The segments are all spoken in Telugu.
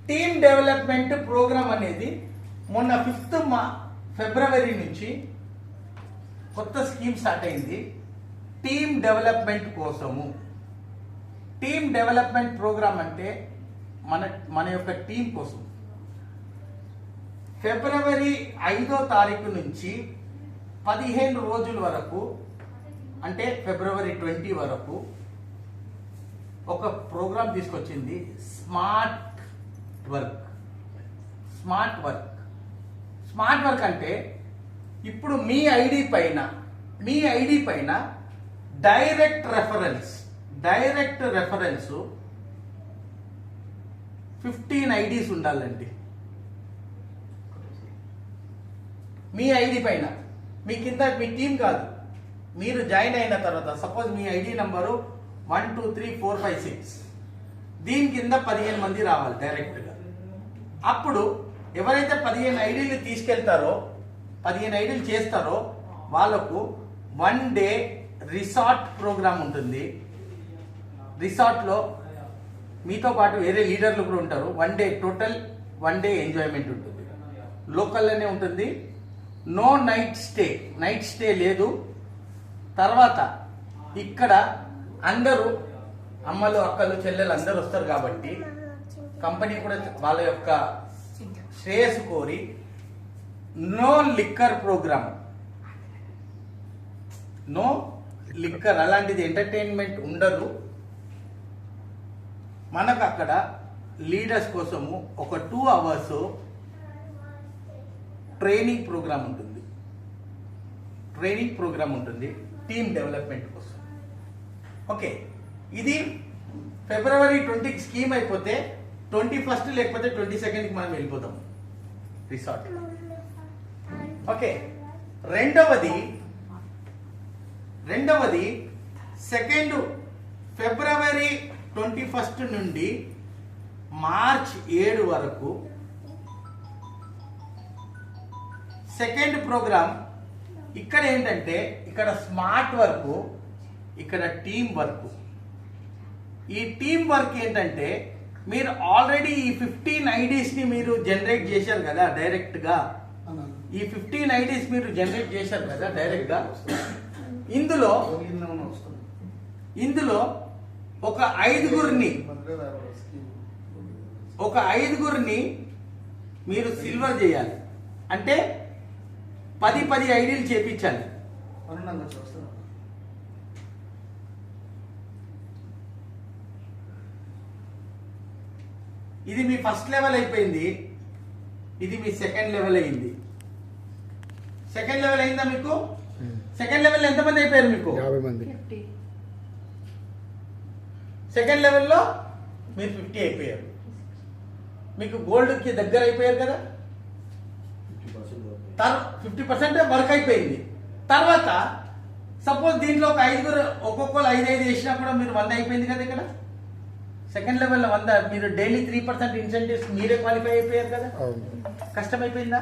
టీమ్ డెవలప్మెంట్ ప్రోగ్రామ్ అనేది మొన్న 5th ఫిబ్రవరి నుంచి కొత్త స్కీమ్ స్టార్ట్ అయింది. టీమ్ డెవలప్మెంట్ కోసము. టీమ్ డెవలప్మెంట్ ప్రోగ్రామ్ అంటే మన యొక్క టీం కోసం. ఫిబ్రవరి 5వ తారీఖు నుంచి 15 రోజుల వరకు, అంటే ఫిబ్రవరి 20 వరకు ఒక ప్రోగ్రామ్ తీసుకొచ్చింది, స్మార్ట్ వర్క్. స్మార్ట్ వర్క్ అంటే ఇప్పుడు మీ ఐడి పైన డైరెక్ట్ రెఫరెన్స్ 15 ఐడీస్ ఉండాలండి. మీ ఐడి పైన, మీ కింద మీ టీం కాదు, మీరు జాయిన్ అయిన తర్వాత సపోజ్ మీ ఐడి నంబరు 1 2 3 4 5 6, దీని కింద 15 మంది రావాలి డైరెక్ట్గా. అప్పుడు ఎవరైతే 15 ఐడీలు తీసుకెళ్తారో, 15 ఐడీలు చేస్తారో వాళ్ళకు 1 డే రిసార్ట్ ప్రోగ్రామ్ ఉంటుంది. రిసార్ట్లో మీతో పాటు వేరే లీడర్లు కూడా ఉంటారు. 1 డే టోటల్ 1 డే ఎంజాయ్మెంట్ ఉంటుంది. లోకల్లోనే ఉంటుంది. నో నైట్ స్టే లేదు. తర్వాత ఇక్కడ అందరూ అమ్మలు, అక్కలు, చెల్లెలు అందరూ వస్తారు కాబట్టి కంపెనీ కూడా వాళ్ళ యొక్క శ్రేయస్సు కోరి no liquor programme, no liquor అలాంటిది ఎంటర్టైన్మెంట్ ఉండదు. మనకు అక్కడ లీడర్స్ కోసము ఒక 2 hours ట్రైనింగ్ ప్రోగ్రామ్ ఉంటుంది టీమ్ డెవలప్మెంట్ కోసం. ఓకే, ఇది ఫిబ్రవరి 20కి స్కీమ్ అయిపోతే 21st లేకపోతే 22nd మనం వెళ్ళిపోతాం రిసార్ట్. ఓకే, రెండవది 2nd ఫిబ్రవరి 21st నుండి మార్చ్ 7 వరకు సెకండ్ ప్రోగ్రామ్. ఇక్కడ ఏంటంటే ఇక్కడ స్మార్ట్ వర్క్, ఇక్కడ టీమ్ వర్క్. ఈ టీమ్ వర్క్ ఏంటంటే మీరు ఆల్రెడీ ఈ 15 ఐడీస్ ని మీరు జనరేట్ చేశారు కదా డైరెక్ట్ గా. ఈ 15 ఐడీస్ మీరు జనరేట్ చేశారు కదా డైరెక్ట్ గా. ఇందులో ఒక ఐదుగురిని మీరు సిల్వర్ చేయాలి. అంటే 10 ఐడీలు చేపించాలి. ఇది మీ ఫస్ట్ లెవెల్ అయిపోయింది. ఇది మీ సెకండ్ లెవెల్ అయింది. సెకండ్ లెవెల్ అయిందా మీకు? సెకండ్ లెవెల్ ఎంతమంది అయిపోయారు మీకు? 50 మంది. సెకండ్ లెవెల్లో మీరు 50 అయిపోయారు. మీకు గోల్డ్కి దగ్గర అయిపోయారు కదా. 50% వర్క్ అయిపోయింది. తర్వాత సపోజ్ దీంట్లో ఒక 5 ఒక్కొక్కరు 5 వేసినా కూడా మీరు 100 అయిపోయింది కదా. ఇక్కడ సెకండ్ లెవెల్లో 100, మీరు డైలీ 3% ఇన్సెంటివ్స్ మీరే క్వాలిఫై అయిపోయారు కదా. కష్టం అయిపోయిందా?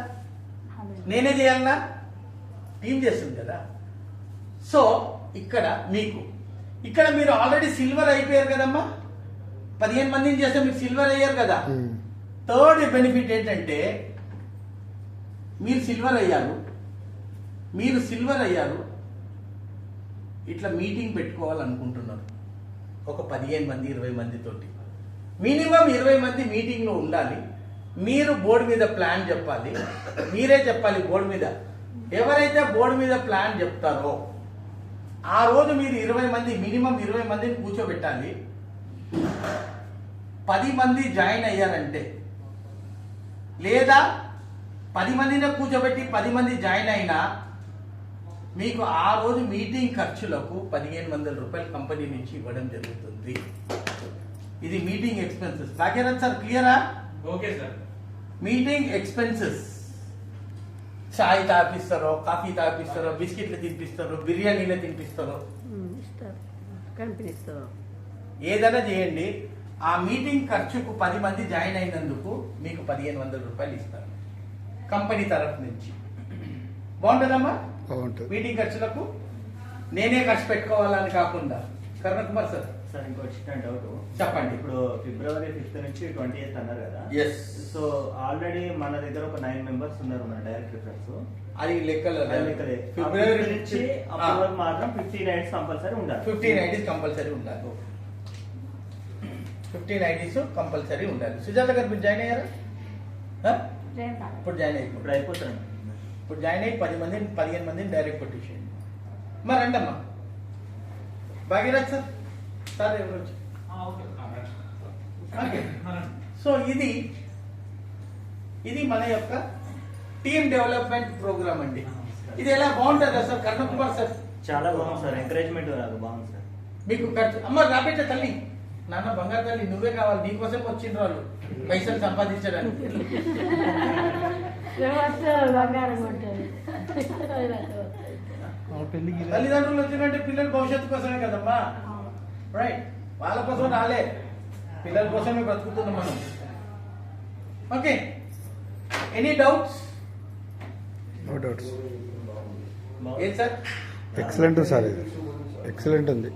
నేనే చేయాలన్నా? టీం చేస్తుంది కదా. సో ఇక్కడ మీరు ఆల్రెడీ సిల్వర్ అయిపోయారు కదమ్మా. 15 మందిని చేస్తే మీరు సిల్వర్ అయ్యారు కదా. థర్డ్ బెనిఫిట్ ఏంటంటే మీరు సిల్వర్ అయ్యారు. ఇట్లా మీటింగ్ పెట్టుకోవాలనుకుంటున్నారు ఒక 15 మంది 20 మందితోటి. మినిమం 20 మంది మీటింగ్లో ఉండాలి. మీరు బోర్డు మీద ప్లాన్ చెప్పాలి. మీరే చెప్పాలి బోర్డు మీద. ఎవరైతే బోర్డు మీద ప్లాన్ చెప్తారో ఆ రోజు మీరు 20 మంది, మినిమం 20 మందిని కూర్చోబెట్టాలి. 10 మంది జాయిన్ అయ్యారంటే, లేదా 10 మందిని కూర్చోబెట్టి 10 మంది జాయిన్ అయినా మీకు ఆ రోజు మీటింగ్ ఖర్చులకు 1500 రూపాయలు కంపెనీ నుంచి ఇవ్వడం జరుగుతుంది. ఇది మీటింగ్ ఎక్స్పెన్సెస్. భాగ్యరథ్ సార్ క్లియరా? Okay sir. Meeting expenses. చాయ్ తాపిస్తారో, కాఫీ తాపిస్తారో, బిస్కెట్లు తినిపిస్తారో, బిర్యానీలు తినిపిస్తారో, ఏదైనా చేయండి. ఆ మీటింగ్ ఖర్చుకు 10 మంది జాయిన్ అయినందుకు మీకు 1500 రూపాయలు ఇస్తారు కంపెనీ తరఫు నుంచి. బాగుంటుందమ్మా? మీటింగ్ ఖర్చులకు నేనే ఖర్చు పెట్టుకోవాలని కాకుండా. కరుణ కుమార్ సార్ సార్ ఇంకో చిన్న డౌట్. చెప్పండి. ఇప్పుడు ఫిబ్రవరి 5th నుంచి 28th అన్నారు కదా. ఎస్. సో ఆల్రెడీ మన దగ్గర ఒక 9 మెంబర్స్ ఉన్నారు మన డైరెక్ట్ రిఫరెన్స్. అది లెక్కలు ఫిబ్రవరి నుంచి అప్పటి వరకు మాత్రం 15 ఐడీస్ కంపల్సరీ ఉండాలి. 15 ఐడీస్ కంపల్సరీ ఉండాలి. 15 ఐడీస్ కంపల్సరీ ఉండాలి. సుజాత గారు మీరు జాయిన్ అయ్యారా? ఇప్పుడు జాయిన్ అయ్యి ఇప్పుడు అయిపోతాను. ఇప్పుడు జాయిన్ అయ్యి 15 మందిని డైరెక్ట్ కొట్టేసేయండి. మరి రండమ్మా. భాగీరథ్ సార్, సార్ ఎవరు వచ్చి? ఓకే. సో ఇది మన యొక్క టీమ్ డెవలప్మెంట్ ప్రోగ్రామ్ అండి. ఇది ఎలా బాగుంటుందా సార్? కర్ణ కుమార్ సార్ చాలా బాగుంది సార్. ఎంకరేజ్మెంట్ బాగుంది సార్. మీకు ఖర్చు అమ్మ రాబెట్టే తల్లి, నాన్న బంగారు తల్లి నువ్వే కావాలి, నీకోసం వచ్చిండ్రు వాళ్ళు పైసలు సంపాదించడానికి. తల్లిదండ్రులు వచ్చిందంటే పిల్లల భవిష్యత్తు కోసమే కదమ్మా. రైట్, వాళ్ళ కోసం రాలే, పిల్లల కోసమే బ్రతుకుతున్నాం మనం. Okay, any doubts? No doubts. ఏం సార్? ఎక్సలెంట్ సార్, ఇది ఎక్సలెంట్ ఉంది.